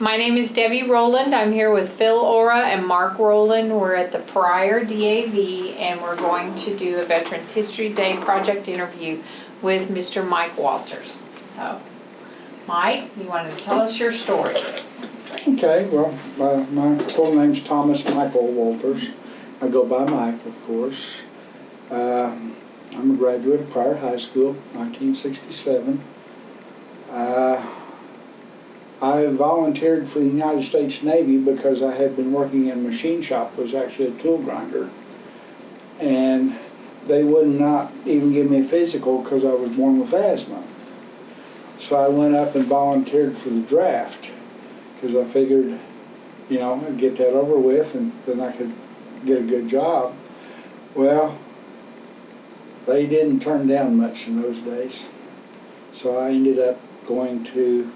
My name is Debbie Rowland. I'm here with Phil Ora and Mark Rowland. We're at the Pryor DAV and we're going to do a Veterans History Day project interview with Mr. Mike Walters. So, Mike, you want to tell us your story? Okay, well, my full name's Thomas Michael Walters. I go by Mike, of course. I'm a graduate of Pryor High School, 1967. I volunteered for the United States Navy because I had been working in a machine shop, was actually a tool grinder. And they would not even give me a physical because I was born with asthma. So I went up and volunteered for the draft because I figured, you know, I'd get that over with and then I could get a good job. Well, they didn't turn down much in those days. So I ended up going to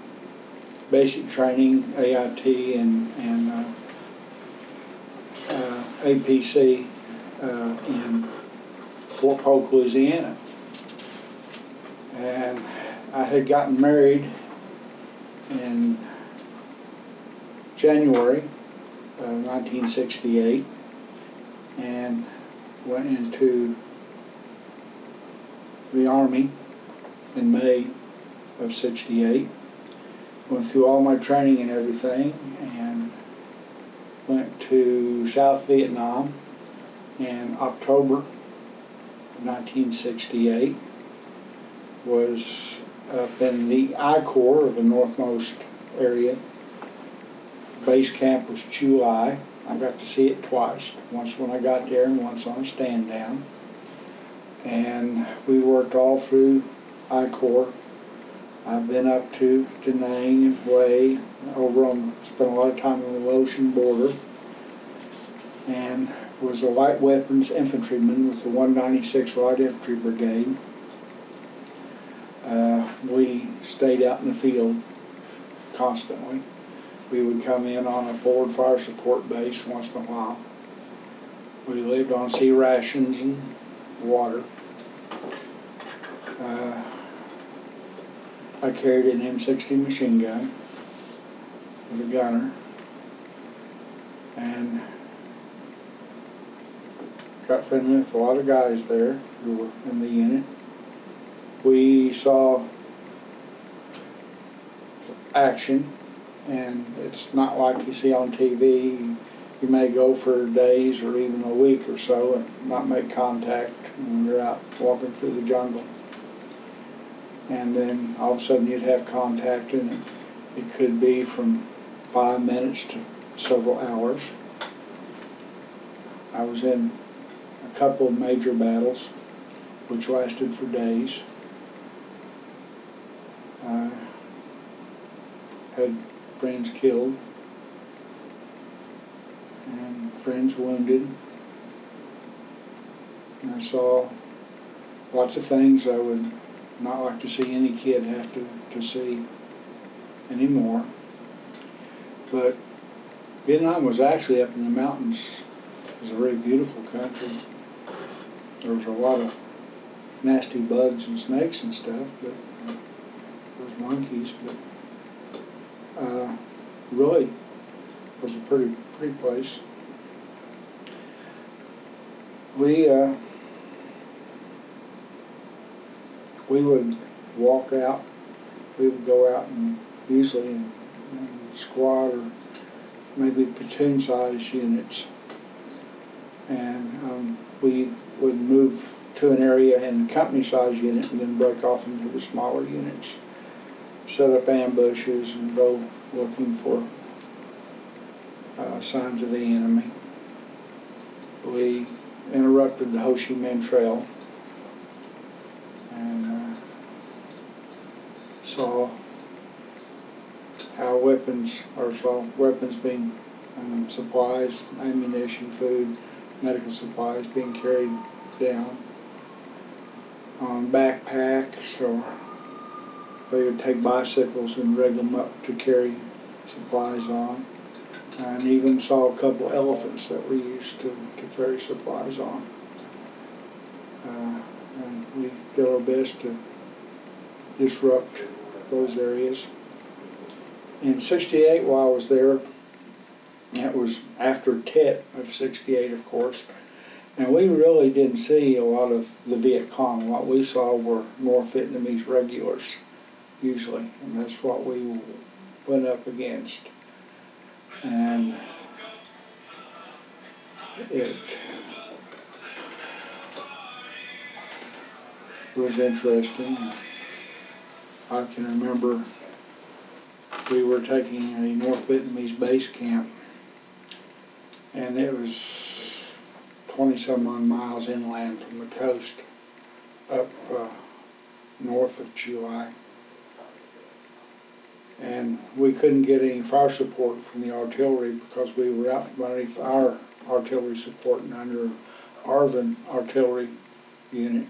basic training, AIT and APC in Fort Polk, Louisiana. And I had gotten married in January of 1968 and went into the Army in May of '68. Went through all my training and everything and went to South Vietnam in October of 1968. Was up in the I Corps, or the northmost area. Base camp was Chu Lai. I got to see it twice, once when I got there and once on a stand down. And we worked all through I Corps. I've been up to Da Nang and Hue, spent a lot of time on the Laotian border, and was a light weapons infantryman with the 196th Light Infantry Brigade. We stayed out in the field constantly. We would come in on a forward fire support base once in a while. We lived on sea rations and water. I carried an M60 machine gun as a gunner and got friendly with a lot of guys there who were in the unit. We saw action, and it's not like you see on TV. You may go for days or even a week or so and not make contact when you're out walking through the jungle. And then all of a sudden you'd have contact, and it could be from 5 minutes to several hours. I was in a couple of major battles which lasted for days. I had friends killed and friends wounded. And I saw lots of things I would not like to see any kid have to see anymore. But Vietnam was actually up in the mountains. It was a very beautiful country. There was a lot of nasty bugs and snakes and stuff, but those monkeys, but really it was a pretty place. We would walk out, we would go out and usually in squad or maybe platoon size units, and we would move to an area in the company size unit and then break off into the smaller units, set up ambushes and go looking for signs of the enemy. We interrupted the Ho Chi Minh Trail and saw weapons being supplies, ammunition, food, medical supplies being carried down on backpacks, or they would take bicycles and rig them up to carry supplies on. And even saw a couple elephants that we used to carry supplies on. And we did our best to disrupt those areas. In '68, while I was there, it was after Tet of '68, of course, and we really didn't see a lot of the Viet Cong. What we saw were North Vietnamese regulars, usually, and that's what we went up against. And it was interesting. I can remember we were taking a North Vietnamese base camp, and it was 20-some odd miles inland from the coast up north of Chuai. And we couldn't get any fire support from the artillery because we were out from underneath our artillery support and under Arvin artillery unit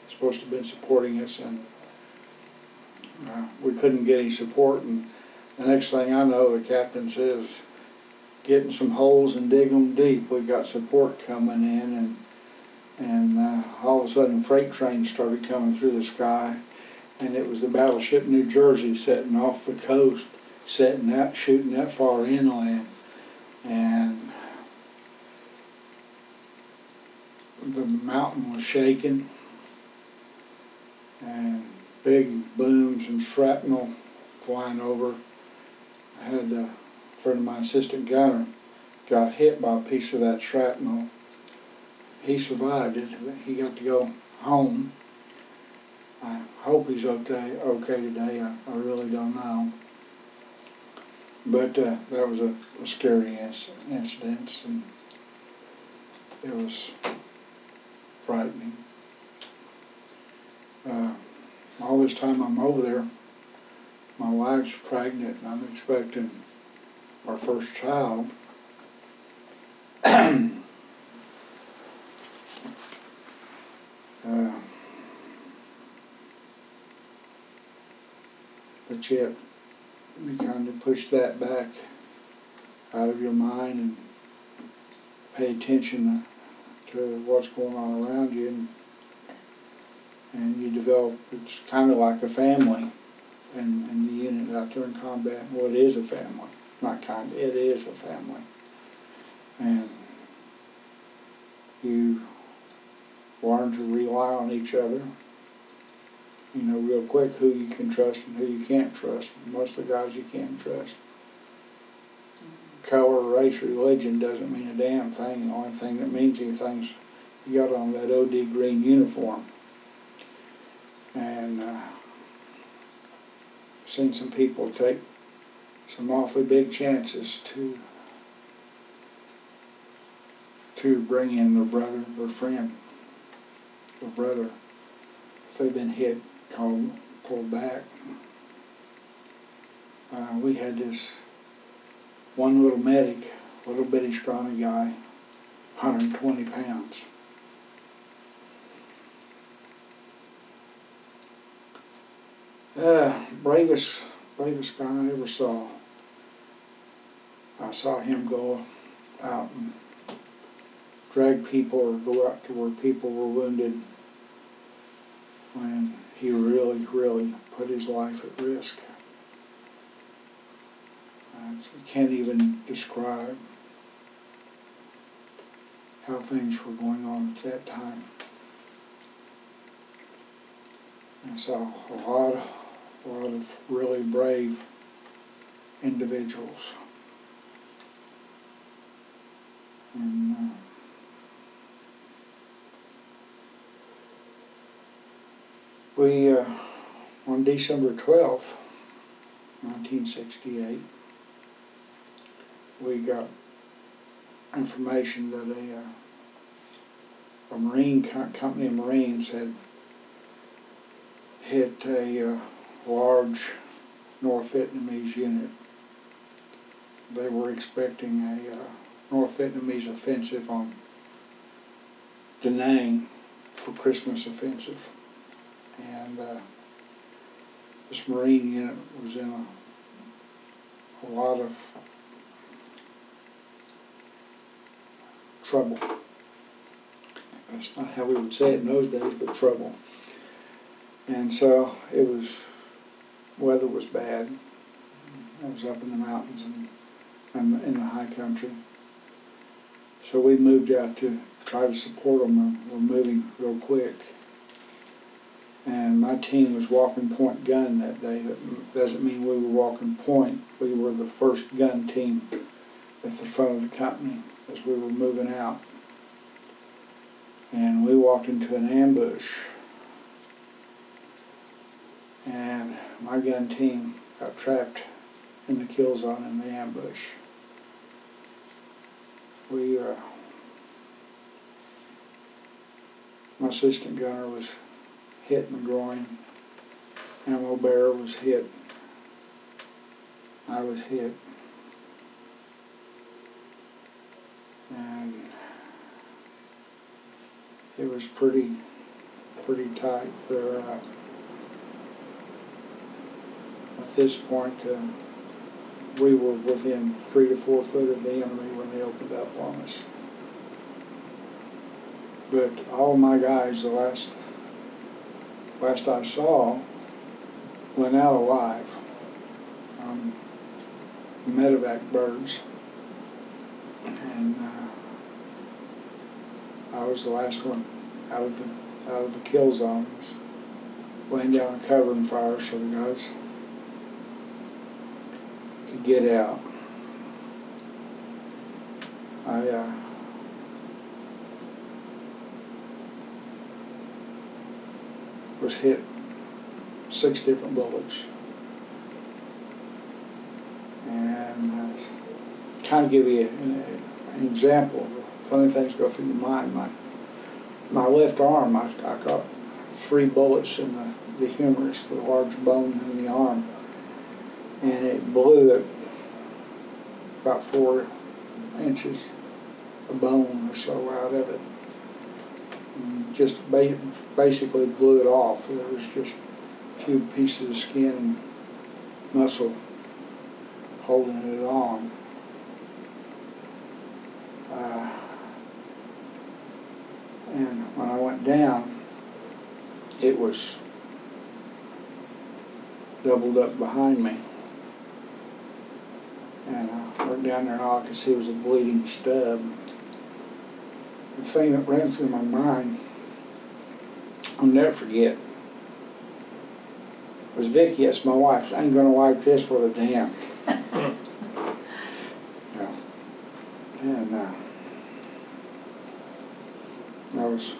supposed to have been supporting us, and we couldn't get any support. And the next thing I know, the captain says, "Get in some holes and dig them deep. We got support coming in," and all of a sudden freight trains started coming through the sky, and it was the battleship New Jersey setting off the coast, shooting that far inland, and the mountain was shaking, and big booms and shrapnel flying over. I had a friend of mine, assistant gunner, got hit by a piece of that shrapnel. He survived it. He got to go home. I hope he's okay today. I really don't know. But that was a scary incident, and it was frightening. All this time I'm over there, my wife's pregnant, and I'm expecting our first child. But yet, you kind of push that back out of your mind and pay attention to what's going on around you, and you develop, it's kind of like a family in the unit out there in combat. Well, it is a family. Not kind of, it is a family. And you learn to rely on each other. You know real quick who you can trust and who you can't trust. Most of the guys you can't trust. Color, race, religion doesn't mean a damn thing. The only thing that means anything is you got on that OD green uniform. And seen some people take some awfully big chances to bring in their brother, their friend, their brother. If they've been hit, pulled back. We had this one little medic, little bitty scrawny guy, 120 pounds. Bravest guy I ever saw. I saw him go out and drag people or go out to where people were wounded when he really put his life at risk. I can't even describe how things were going on at that time. I saw a lot of really brave individuals. And we, on December 12th, 1968, we got information that a Marine company of Marines had hit a large North Vietnamese unit. They were expecting a North Vietnamese offensive on Da Nang for Christmas offensive. And this Marine unit was in a lot of trouble. That's not how we would say it in those days, but trouble. And so weather was bad. I was up in the mountains and in the high country. So we moved out to try to support them, and we're moving real quick. And my team was walking point gun that day. That doesn't mean we were walking point. We were the first gun team at the front of the company as we were moving out. And we walked into an ambush. And my gun team got trapped in the kill zone in the ambush. My assistant gunner was hit in the groin. Ammo bearer was hit. I was hit. And it was pretty tight there. At this point, we were within 3 to 4 foot of the enemy when they opened up on us. But all my guys, the last I saw, went out alive. Medevac birds. And I was the last one out of the kill zone. Laying down and covering fire so the guys could get out. I was hit 6 different bullets. And kind of give you an example. Funny things go through your mind. My left arm, I got 3 bullets in the humerus, the large bone in the arm, and it blew it about 4 inches of bone or so out of it. And just basically blew it off. There was just a few pieces of skin and muscle holding it on. And when I went down, it was doubled up behind me. And I went down there and all I could see was a bleeding stub. The thing that ran through my mind, I'll never forget, was Vicky, that's my wife, I ain't gonna like this with a damn. Yeah. And I was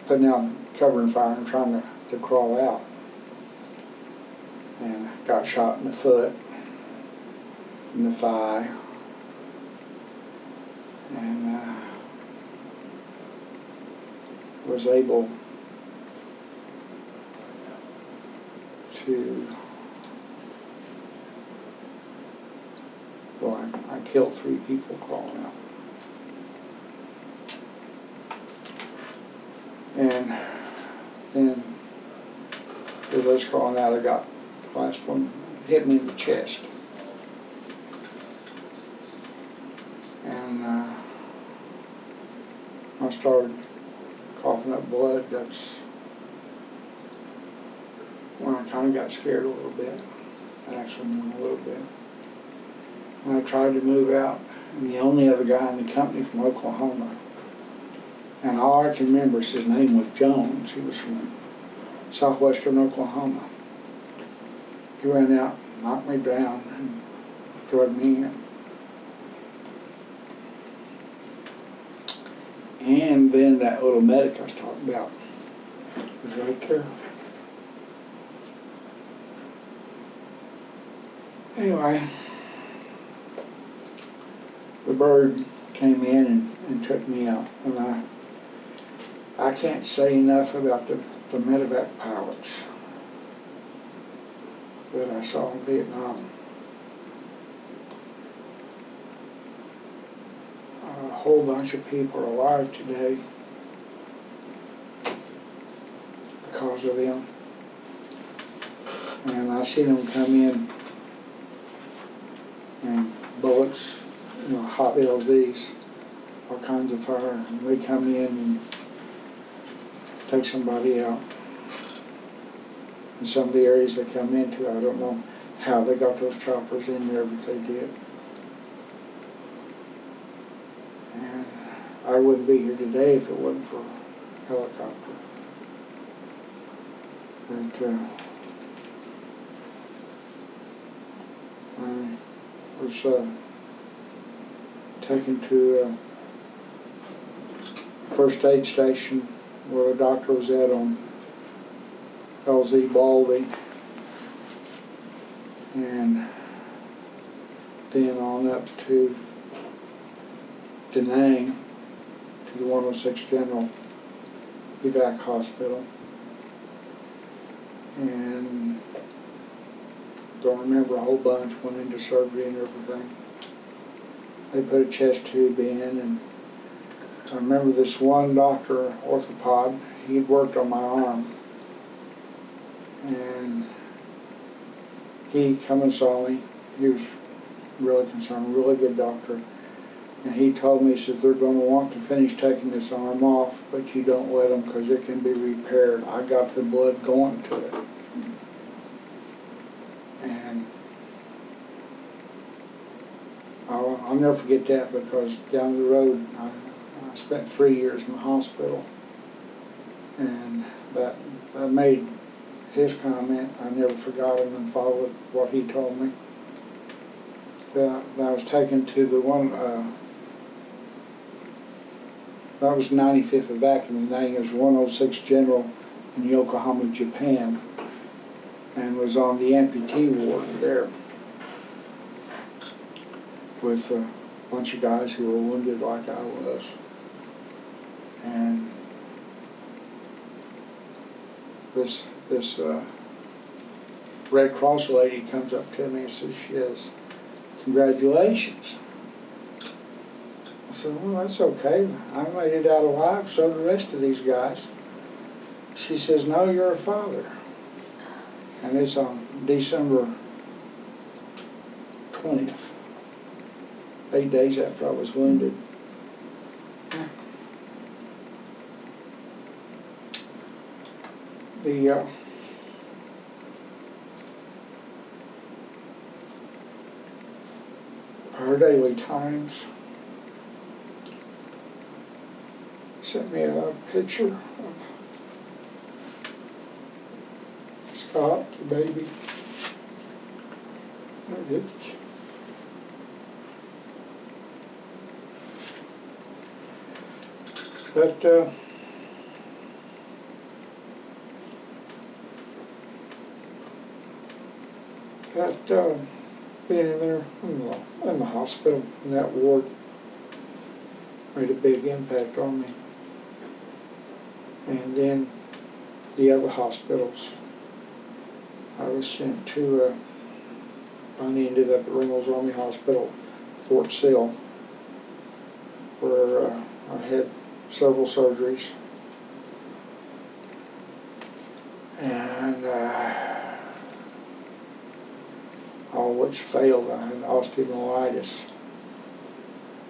putting out covering fire and trying to crawl out. And got shot in the foot, in the thigh, and was able to, well, I killed 3 people crawling out. And then as I was crawling out, I got the last one hit me in the chest. And I started coughing up blood. That's when I kind of got scared a little bit. Actually, a little bit. And I tried to move out. And the only other guy in the company from Oklahoma. And all I can remember is his name was Jones. He was from southwestern Oklahoma. He ran out, knocked me down, and drug me in. And then that little medic I was talking about was right there. Anyway, the bird came in and took me out. And I can't say enough about the medevac pilots that I saw in Vietnam. A whole bunch of people are alive today because of them. And I see them come in and bullets, hot LZs, all kinds of fire, and they come in and take somebody out. In some of the areas they come into, I don't know how they got those choppers in there, but they did. And I wouldn't be here today if it wasn't for a helicopter. But I was taken to a first aid station where the doctor was at on LZ Baldy, and then on up to Da Nang to the 106 General Evac Hospital, and don't remember a whole bunch, went into surgery and everything. They put a chest tube in, and I remember this one doctor, orthopod, he'd worked on my arm, and he come and saw me. He was really concerned, really good doctor. And he told me, he says, they're going to want to finish taking this arm off, but you don't let them because it can be repaired. I got the blood going to it. And I'll never forget that, because down the road, I spent 3 years in the hospital. And that made his comment, I never forgot him and followed what he told me. I was taken to the one, that was 95th Evac, and the name was 106 General in Yokohama, Japan, and was on the amputee ward there with a bunch of guys who were wounded like I was. And this Red Cross lady comes up to me and says, she has, congratulations. I said, well, that's okay. I made it out alive, so the rest of these guys. She says, no, you're a father. And it's on December 20th, 8 days after I was wounded. Our Daily Times sent me a picture of Scott, the baby. But being in there in the hospital, in that ward, made a big impact on me. And then the other hospitals, I was sent to, finally ended up at Reynolds Army Hospital, Fort Sill, where I had several surgeries. And all which failed. I had osteomyelitis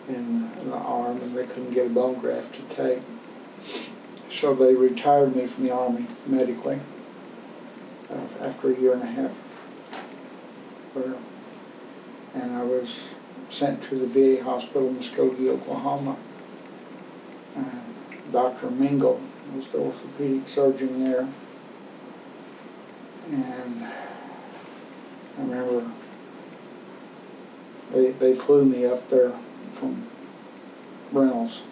in the arm, and they couldn't get a bone graft to take. So they retired me from the Army medically after a year and a half. And I was sent to the VA hospital in Muskogee, Oklahoma. Dr. Mingle was the orthopedic surgeon there. And I remember they flew me up there from Reynolds.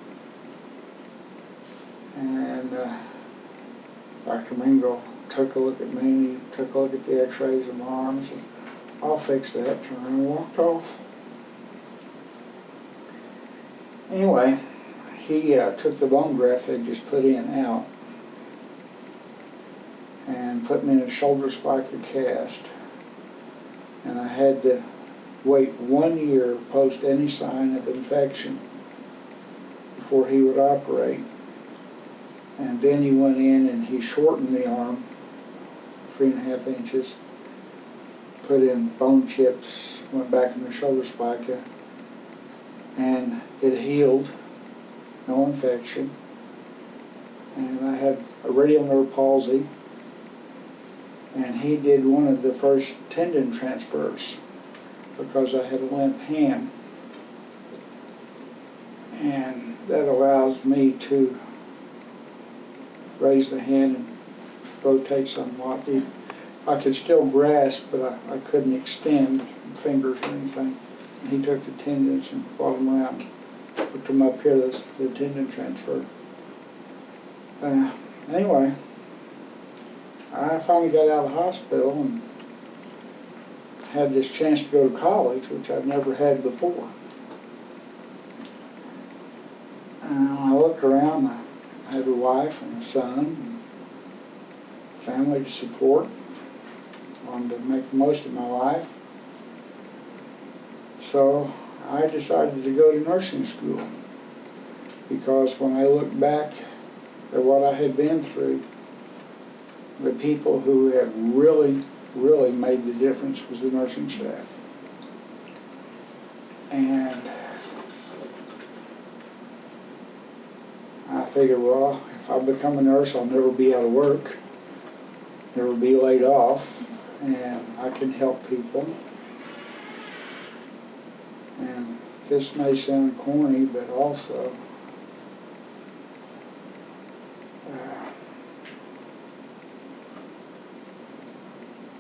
And Dr. Mingle took a look at me, took a look at the x-rays of my arm and said, I'll fix that, turned around and walked off. Anyway, he took the bone graft they just put in out and put me in a shoulder spiker cast. And I had to wait 1 year post any sign of infection before he would operate. And then he went in and he shortened the arm 3.5 inches, put in bone chips, went back in the shoulder spica, and it healed, no infection. And I had a radial nerve palsy, and he did one of the first tendon transfers because I had a limp hand. And that allows me to raise the hand and rotate somewhat. I could still grasp, but I couldn't extend fingers or anything. And he took the tendons and brought them around, put them up here, the tendon transfer. Anyway, I finally got out of the hospital and had this chance to go to college, which I'd never had before. And when I looked around, I had a wife and a son, and family to support. Wanted to make the most of my life. So I decided to go to nursing school because when I look back at what I had been through, the people who had really made the difference was the nursing staff. And I figured, well, if I become a nurse, I'll never be out of work, never be laid off, and I can help people. And this may sound corny, but also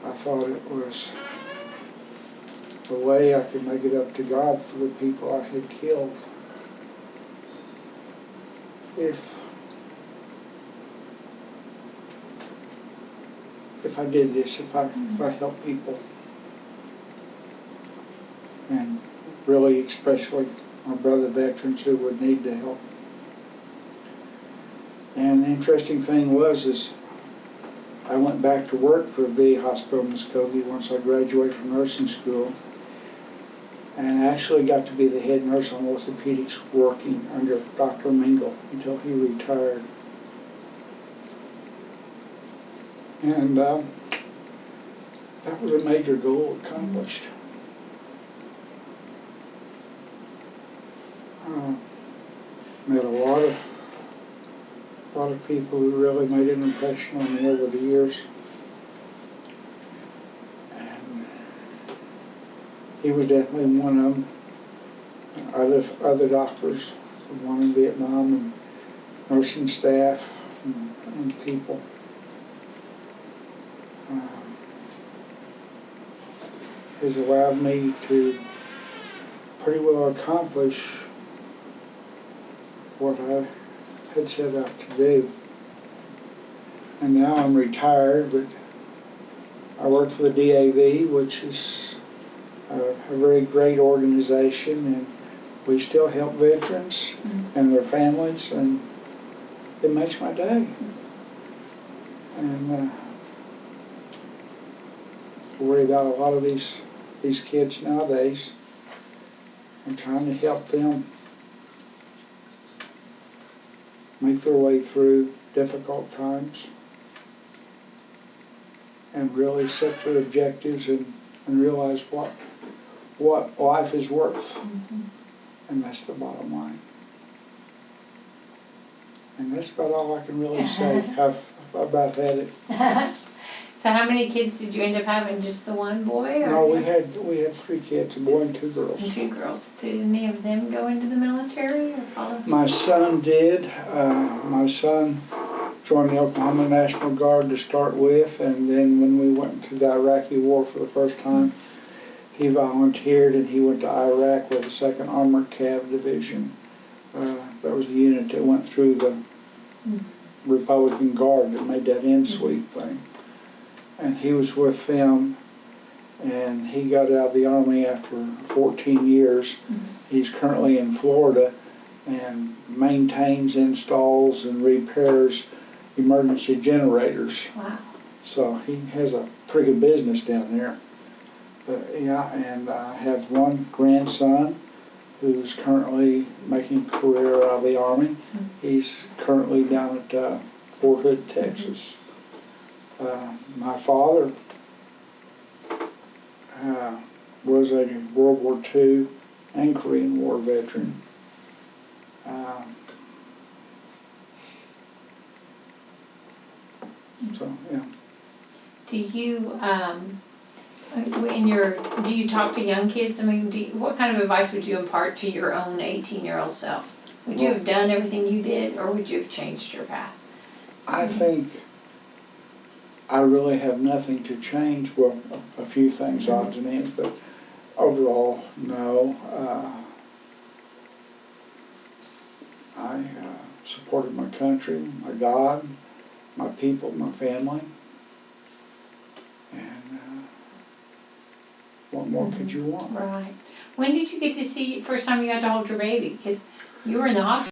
I thought it was a way I could make it up to God for the people I had killed. If I did this, if I helped people, and really especially my brother veterans who would need the help. And the interesting thing was I went back to work for VA Hospital in Muskogee once I graduated from nursing school, and actually got to be the head nurse on orthopedics working under Dr. Mingle until he retired. And that was a major goal accomplished. Met a lot of people who really made an impression on me over the years. And he was definitely one of them. Other doctors, one in Vietnam, and nursing staff and people. Has allowed me to pretty well accomplish what I had set out to do. And now I'm retired, but I work for the DAV, which is a very great organization, and we still help veterans and their families, and it makes my day. And I worry about a lot of these kids nowadays and trying to help them make their way through difficult times and really set their objectives and realize what life is worth. And that's the bottom line. And that's about all I can really say. I've about had it. So how many kids did you end up having? Just the one boy? Or No, we had 3 kids, a boy and 2 girls. and 2 girls. Did any of them go into the military or follow? My son did. My son joined the Oklahoma National Guard to start with, and then when we went to the Iraqi War for the first time, he volunteered and he went to Iraq with the 2nd Armored Cav Division. That was the unit that went through the Republican Guard that made that in-sweep thing. And he was with them, and he got out of the Army after 14 years. He's currently in Florida and maintains, installs, and repairs emergency generators. Wow. So he has a pretty good business down there. But yeah, and I have one grandson who's currently making a career out of the Army. He's currently down at Fort Hood, Texas. My father was a World War II and Korean War veteran. So, yeah. Do you, do you talk to young kids? I mean, what kind of advice would you impart to your own 18-year-old self? Would you have done everything you did, or would you have changed your path? I think I really have nothing to change, well, a few things, odds and ends, but overall, no. I supported my country, my God, my people, my family, and what more could you want? Right. When did you get to see, first time you got to hold your baby? Because you were in the hospital